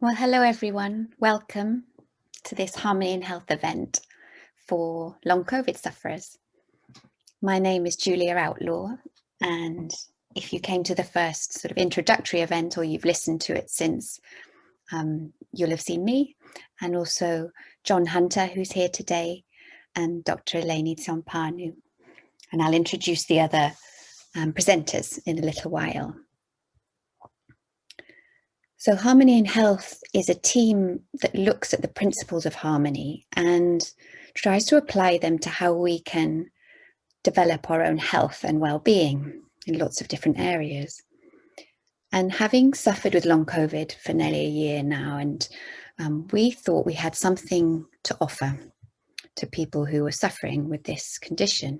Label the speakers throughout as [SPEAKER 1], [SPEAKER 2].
[SPEAKER 1] Well, hello everyone. Welcome to this Harmony in Health event for long COVID sufferers. My name is Julia Outlaw, and if you came to the first sort of introductory event or you've listened to it since, you'll have seen me and also John Hunter, who's here today, and Dr. Eleni Tsompanu. And I'll introduce the other presenters in a little while. So Harmony in Health is a team that looks at the principles of harmony and tries to apply them to how we can develop our own health and well-being in lots of different areas. And having suffered with long COVID for nearly a year now, and we thought we had something to offer to people who are suffering with this condition.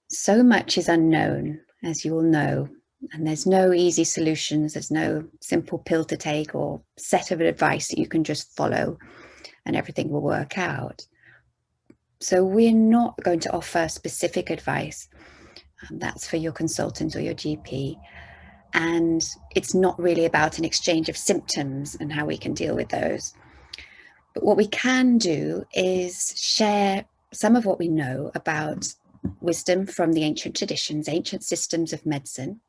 [SPEAKER 1] So much is unknown, as you all know, and there's no easy solutions. There's no simple pill to take or set of advice that you can just follow and everything will work out. So we're not going to offer specific advice. That's for your consultant or your GP. And it's not really about an exchange of symptoms and how we can deal with those. But what we can do is share some of what we know about wisdom from the ancient traditions, ancient systems of medicine,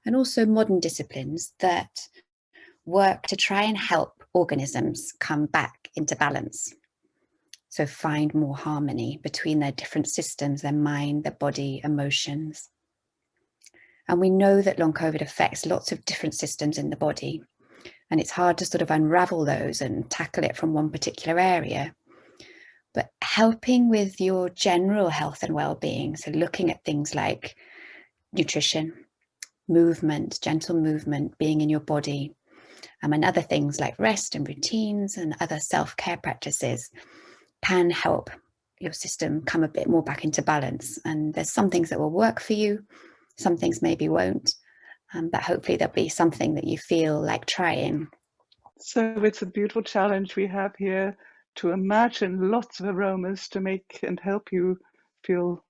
[SPEAKER 1] and also modern disciplines that work to try and help organisms come back into balance. So find more harmony between their different systems, their mind, their body, emotions. And we know that long COVID affects lots of different systems in the body, and it's hard to sort of unravel those and tackle it from one particular area. But helping with your general health and well-being, so looking at things like nutrition, movement, gentle movement, being in your body, and other things like rest and routines and other self-care practices can help your system come a bit more back into balance. And there's some things that will work for you, some things maybe won't, but hopefully there'll be something that you feel like trying.
[SPEAKER 2] So it's a beautiful challenge we have here to imagine lots of aromas to make and help you feel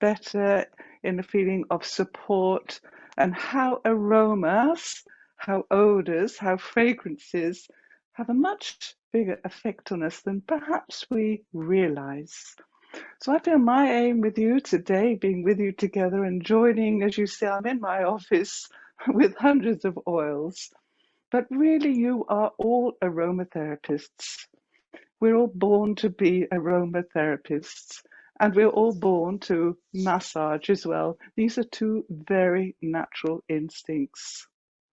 [SPEAKER 2] better in a feeling of support, and how aromas, how odors, how fragrances have a much bigger effect on us than perhaps we realize. So I feel my aim with you today, being with you together and joining, as you say, I'm in my office with hundreds of oils, but really you are all aromatherapists. We're all born to be aromatherapists, and we're all born to massage as well. These are two very natural instincts.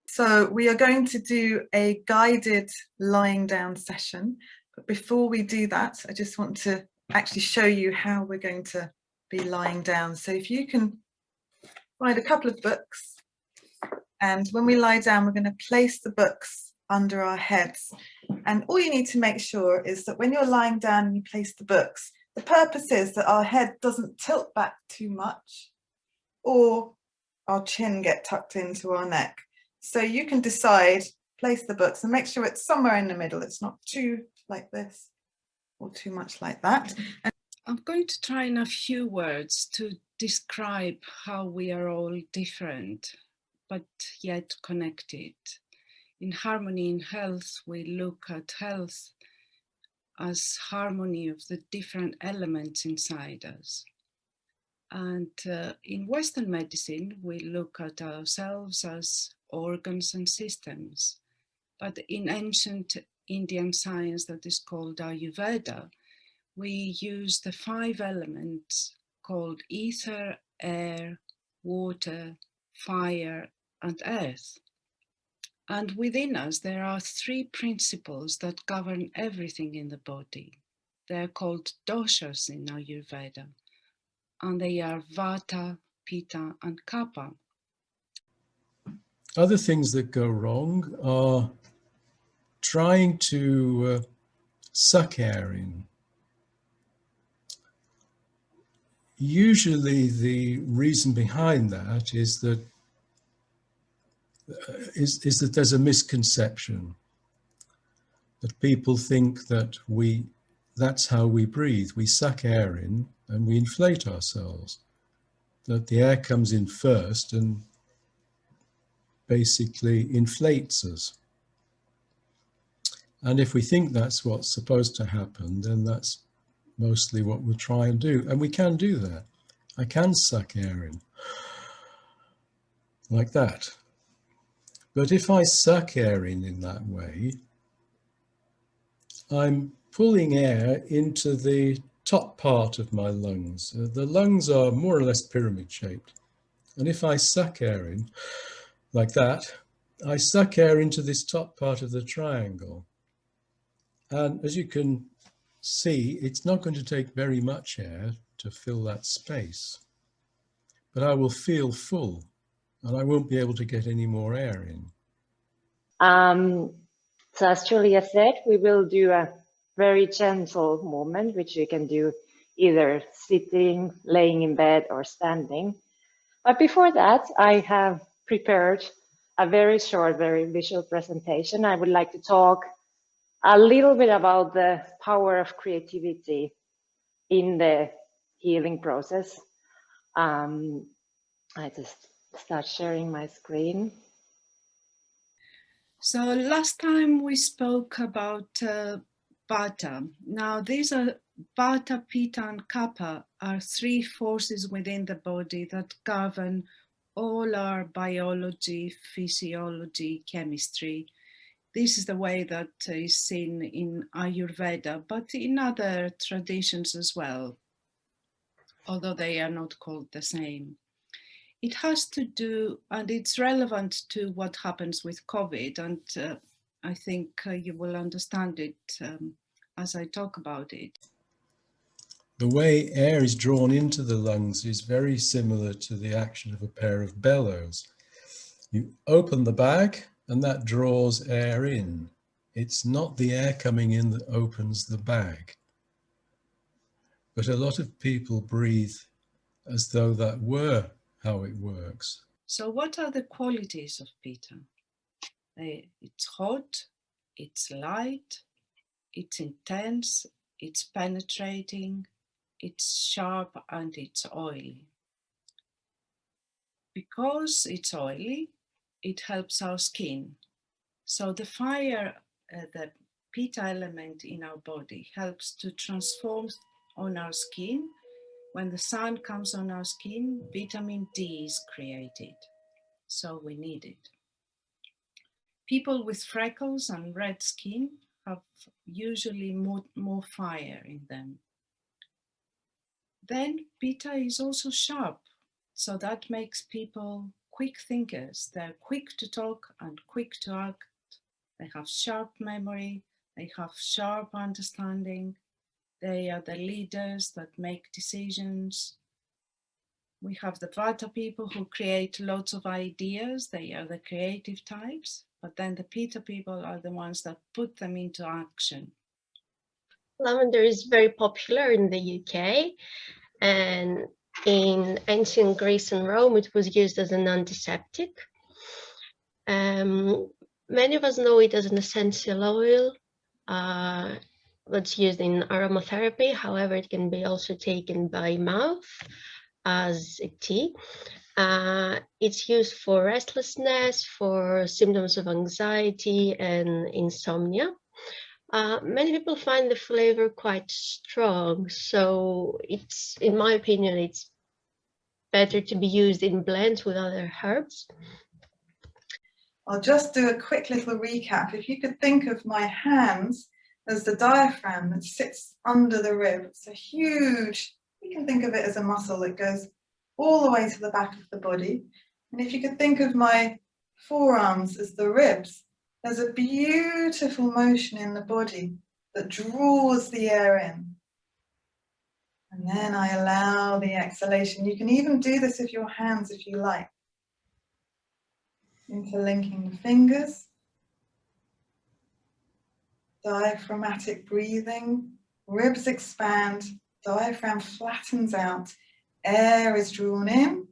[SPEAKER 3] So we are going to do a guided lying down session. But before we do that, I just want to actually show you how we're going to be lying down. So if you can find a couple of books, and when we lie down, we're going to place the books under our heads. And all you need to make sure is that when you're lying down and you place the books, the purpose is that our head doesn't tilt back too much or our chin get tucked into our neck. So you can decide, place the books and make sure it's somewhere in the middle. It's not too like this or too much like that. And
[SPEAKER 4] I'm going to try in a few words to describe how we are all different, but yet connected. In Harmony in Health, we look at health as harmony of the different elements inside us. And in Western medicine, we look at ourselves as organs and systems. But in ancient Indian science that is called Ayurveda, we use the 5 elements called ether, air, water, fire, and earth. And within us, there are 3 principles that govern everything in the body. They're called doshas in Ayurveda, and they are Vata, Pitta, and Kapha.
[SPEAKER 5] Other things that go wrong are trying to suck air in. Usually the reason behind that is that there's a misconception that people think that that's how we breathe. We suck air in and we inflate ourselves, that the air comes in first and basically inflates us. And if we think that's what's supposed to happen, then that's mostly what we'll try and do. And we can do that. I can suck air in like that. But if I suck air in that way, I'm pulling air into the top part of my lungs. The lungs are more or less pyramid shaped. And if I suck air in like that, I suck air into this top part of the triangle. And as you can see, it's not going to take very much air to fill that space. But I will feel full and I won't be able to get any more air in.
[SPEAKER 6] So as Julia said, we will do a very gentle movement, which you can do either sitting, laying in bed, or standing. But before that, I have prepared a very short, very visual presentation. I would like to talk a little bit about the power of creativity in the healing process. I just start sharing my screen.
[SPEAKER 4] So last time we spoke about Vata. Now these are Vata, Pitta and Kapha are three forces within the body that govern all our biology, physiology, chemistry. This is the way that is seen in Ayurveda, but in other traditions as well, although they are not called the same. It has to do, and it's relevant to what happens with COVID, and I think you will understand it as I talk about it.
[SPEAKER 5] The way air is drawn into the lungs is very similar to the action of a pair of bellows. You open the bag and that draws air in. It's not the air coming in that opens the bag. But a lot of people breathe as though that were how it works.
[SPEAKER 4] So what are the qualities of Pitta? It's hot, it's light, it's intense, it's penetrating, it's sharp, and it's oily. Because it's oily, it helps our skin. So the fire, the Pitta element in our body helps to transform on our skin. When the sun comes on our skin, vitamin D is created. So we need it. People with freckles and red skin have usually more fire in them. Then Pitta is also sharp, so that makes people quick thinkers. They're quick to talk and quick to act. They have sharp memory, they have sharp understanding. They are the leaders that make decisions. We have the Vata people who create lots of ideas. They are the creative types, but then the Pitta people are the ones that put them into action.
[SPEAKER 7] Lavender is very popular in the UK, and in ancient Greece and Rome it was used as an antiseptic. Many of us know it as an essential oil that's used in aromatherapy. However, it can be also taken by mouth as a tea. It's used for restlessness, for symptoms of anxiety and insomnia. Many people find the flavor quite strong, so it's, in my opinion, it's better to be used in blends with other herbs.
[SPEAKER 3] I'll just do a quick little recap. If you could think of my hands as the diaphragm that sits under the rib, it's a huge, you can think of it as a muscle that goes all the way to the back of the body. And if you could think of my forearms as the ribs, there's a beautiful motion in the body that draws the air in. And then I allow the exhalation. You can even do this with your hands if you like. Interlinking the fingers. Diaphragmatic breathing. Ribs expand. Diaphragm flattens out. Air is drawn in.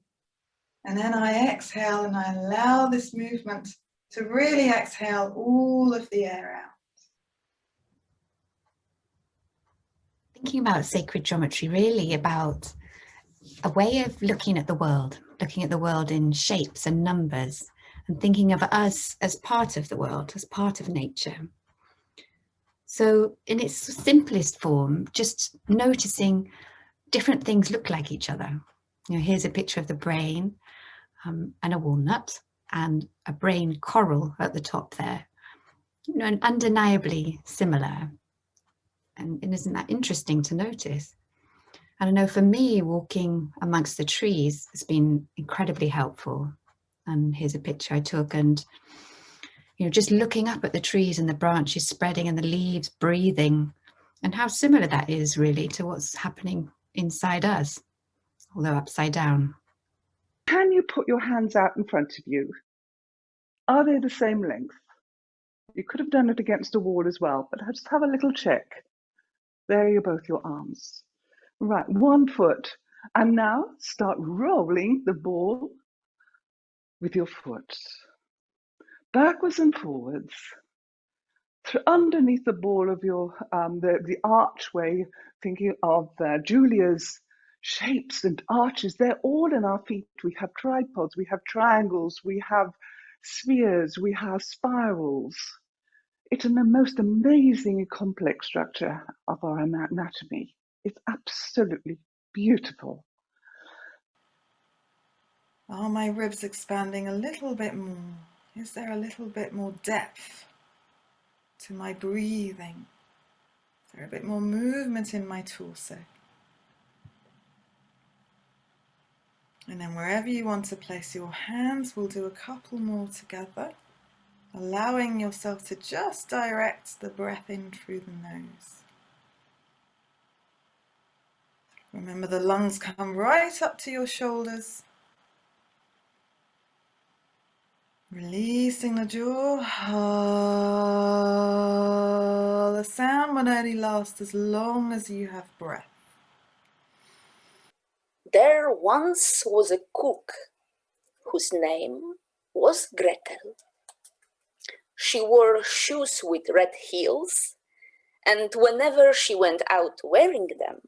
[SPEAKER 3] And then I exhale and I allow this movement to really exhale all of the air out.
[SPEAKER 1] Thinking about sacred geometry, really about a way of looking at the world in shapes and numbers, and thinking of us as part of the world, as part of nature. So in its simplest form, just noticing different things look like each other. You know, here's a picture of the brain and a walnut and a brain coral at the top there. You know, and undeniably similar. And isn't that interesting to notice? And I know for me, walking amongst the trees has been incredibly helpful. And here's a picture I took, and you know, just looking up at the trees and the branches spreading and the leaves breathing, and how similar that is really to what's happening inside us, although upside down.
[SPEAKER 2] Can you put your hands out in front of you? Are they the same length? You could have done it against a wall as well, but just have a little check. There are both your arms. Right, 1 foot. And now start rolling the ball with your foot. Backwards and forwards. Underneath the ball of your, the archway, thinking of Julia's shapes and arches, they're all in our feet. We have tripods, we have triangles, we have spheres, we have spirals. It's a most amazing complex structure of our anatomy. It's absolutely beautiful.
[SPEAKER 3] Are my ribs expanding a little bit more? Is there a little bit more depth to my breathing? Is there a bit more movement in my torso? And then wherever you want to place your hands, we'll do a couple more together, allowing yourself to just direct the breath in through the nose. Remember, the lungs come right up to your shoulders. Releasing the jaw. The sound will only last as long as you have breath.
[SPEAKER 8] There once was a cook whose name was Gretel. She wore shoes with red heels, and whenever she went out wearing them,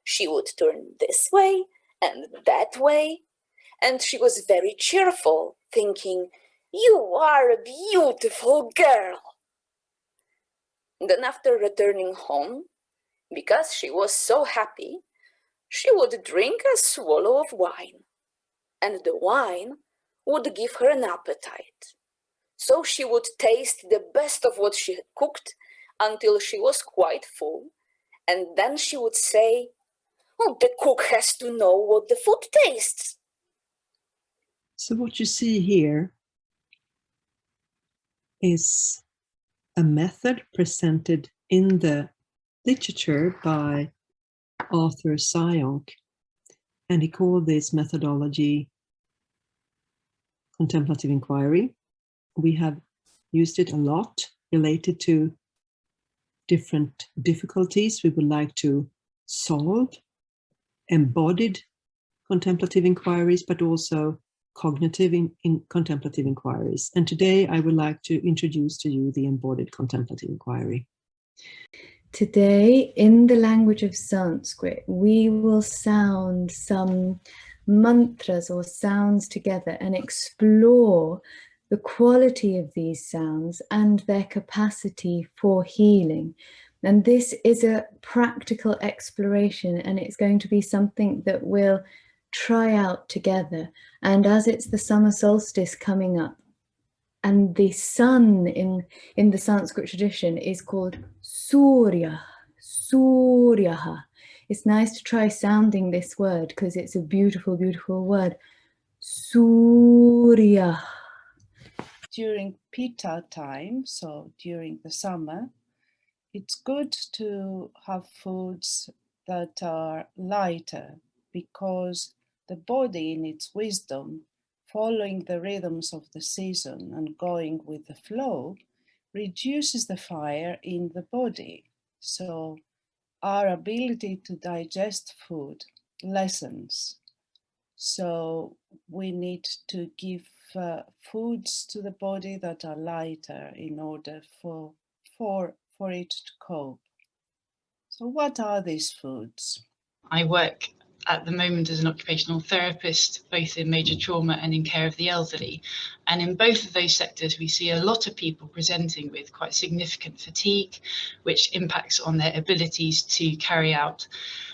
[SPEAKER 8] she would turn this way and that way, and she was very cheerful, thinking, "You are a beautiful girl." Then after returning home, because she was so happy, she would drink a swallow of wine, and the wine would give her an appetite. So she would taste the best of what she had cooked until she was quite full, and then she would say, "Oh, the cook has to know what the food tastes."
[SPEAKER 9] So what you see here is a method presented in the literature by Arthur Sionk, and he called this methodology contemplative inquiry. We have used it a lot related to different difficulties we would like to solve, embodied contemplative inquiries, but also cognitive in contemplative inquiries. And today I would like to introduce to you the embodied contemplative inquiry.
[SPEAKER 1] Today, in the language of Sanskrit, we will sound some mantras or sounds together and explore the quality of these sounds and their capacity for healing. And this is a practical exploration, and it's going to be something that we'll try out together. And as it's the summer solstice coming up, and the sun in the Sanskrit tradition is called Surya, Suryaha. It's nice to try sounding this word because it's a beautiful, beautiful word. Surya.
[SPEAKER 4] During Pitta time, so during the summer, it's good to have foods that are lighter, because the body in its wisdom, following the rhythms of the season and going with the flow, reduces the fire in the body. So our ability to digest food lessens. So we need to give foods to the body that are lighter in order for it to cope. So what are these foods?
[SPEAKER 10] I work at the moment as an occupational therapist, both in major trauma and in care of the elderly. And in both of those sectors, we see a lot of people presenting with quite significant fatigue, which impacts on their abilities to carry out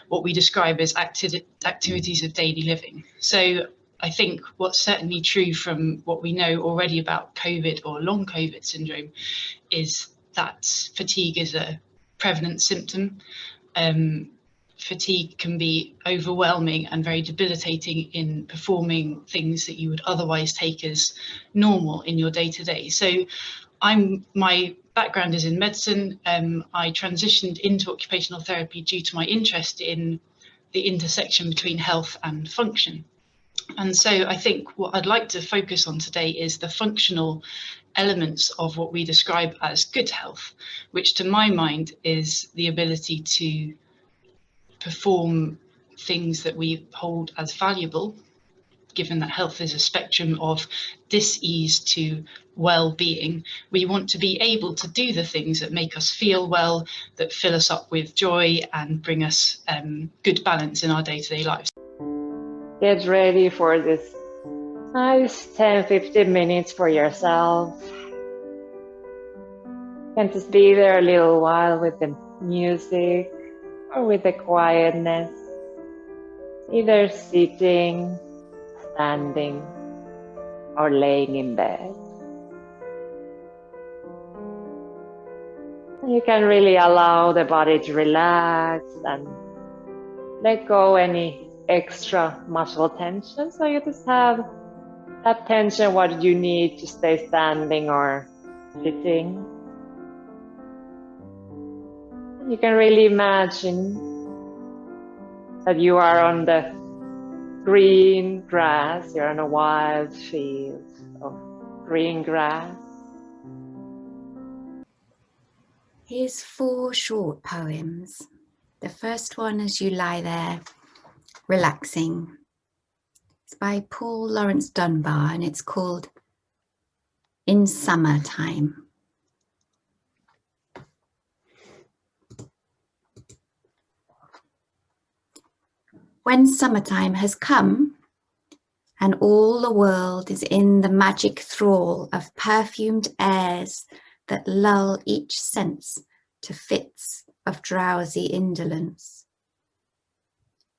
[SPEAKER 10] what we describe as activities of daily living. So I think what's certainly true from what we know already about COVID or long COVID syndrome is that fatigue is a prevalent symptom. Fatigue can be overwhelming and very debilitating in performing things that you would otherwise take as normal in your day-to-day. So my background is in medicine. I transitioned into occupational therapy due to my interest in the intersection between health and function. And so I think what I'd like to focus on today is the functional elements of what we describe as good health, which to my mind is the ability to perform things that we hold as valuable, given that health is a spectrum of dis-ease to well-being. We want to be able to do the things that make us feel well, that fill us up with joy and bring us good balance in our day-to-day lives.
[SPEAKER 6] Get ready for this nice 10-15 minutes for yourself. You can just be there a little while with the music or with the quietness, either sitting, standing, or laying in bed. You can really allow the body to relax and let go any extra muscle tension, so you just have that tension what you need to stay standing or sitting. You can really imagine that you are on the green grass, you're on a wild field of green grass.
[SPEAKER 1] Here's 4 short poems. The first one, as you lie there relaxing, it's by Paul Laurence Dunbar and it's called In Summertime. When summertime has come and all the world is in the magic thrall of perfumed airs that lull each sense to fits of drowsy indolence,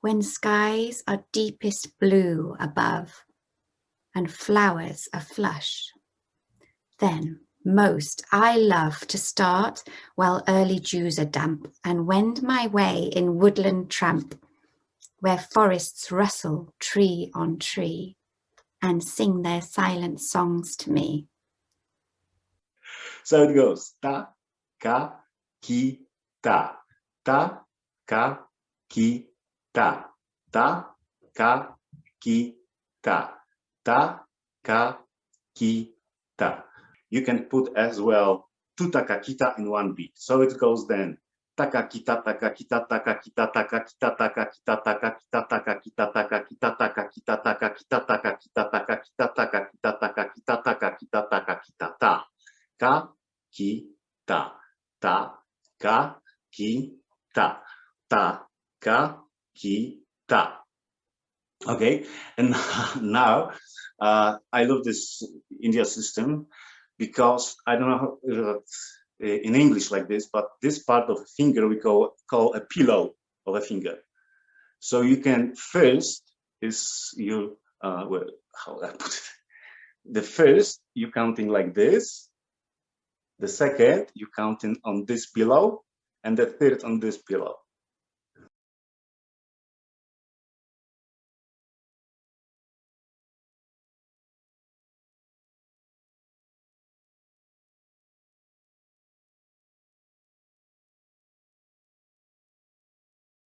[SPEAKER 1] when skies are deepest blue above and flowers are flush, then most I love to start while early dews are damp and wend my way in woodland tramp, where forests rustle tree on tree and sing their silent songs to me.
[SPEAKER 11] So it goes ta, ka, ki, ta, ta, ka, ki, ta, ta, ka, ki, ta, ta, ka, ki, ta. You can put as well 2 takakita in one beat. So it goes then takakita, takakita, takakita, takakita, takakita, takakita, takakita, takakita, takakita, takakita, takakita, takakita, takakita, takakita, takakita, takakita, ta. Ka, ki, ta, ta, ka, ki, ta, ta, ka, ki, ta. Okay, and now I love this India system because I don't know how, in English like this, but this part of a finger we call a pillow of a finger. So you can first is you well, how I put it. The first you counting like this. The second, you counting on this pillow, and the third on this pillow.